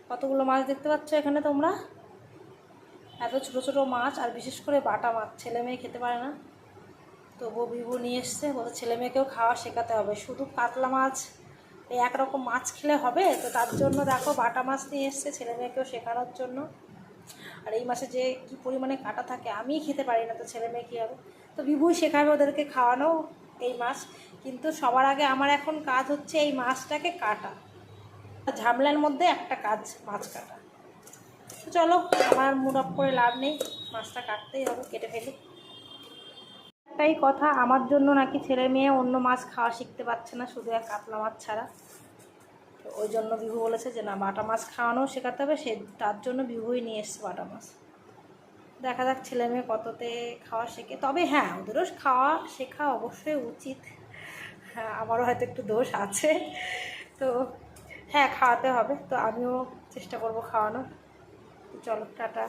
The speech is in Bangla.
কতগুলো মাছ দেখতে পাচ্ছ এখানে তোমরা, এত ছোটো ছোটো মাছ, আর বিশেষ করে বাটা মাছ ছেলে মেয়ে খেতে পারে না। তবুও বিভু নিয়ে এসছে, বলে ছেলে মেয়েকেও খাওয়া শেখাতে হবে, শুধু কাতলা মাছ এই একরকম মাছ খেলে হবে, তো তার জন্য দেখো বাটা মাছ নিয়ে এসছে ছেলে মেয়েকেও শেখানোর জন্য। আর এই মাছে যে কী পরিমাণে কাঁটা থাকে আমিই খেতে পারি না, তো ছেলে মেয়ে কী হবে, তো বিভুই শেখাবে ওদেরকে খাওয়ানো এই মাছ। কিন্তু সবার আগে আমার এখন কাজ হচ্ছে এই মাছটাকে কাটা, ঝামেলার মধ্যে একটা কাজ মাছ কাটা। তো চলো, আমার মুড অফ করে লাভ নেই, মাছটা কাটতেই হবে, কেটে ফেলি। একটাই কথা, আমার জন্য নাকি ছেলে মেয়ে অন্য মাছ খাওয়া শিখতে পারছে না, শুধু এক কাতলা মাছ ছাড়া। তো ওই জন্য বিভু বলেছে যে না, বাটা মাছ খাওয়ানো শেখাতে হবে, সে তার জন্য বিভুই নিয়ে এসছে বাটা মাছ। দেখা যাক ছেলে মেয়ে কততে খাওয়া শেখে। তবে হ্যাঁ, ওদেরও খাওয়া শেখা অবশ্যই উচিত, হ্যাঁ আমারও হয়তো একটু দোষ আছে, তো হ্যাঁ খাওয়াতে হবে, তো আমিও চেষ্টা করব খাওয়ানোর। চলো টাটা।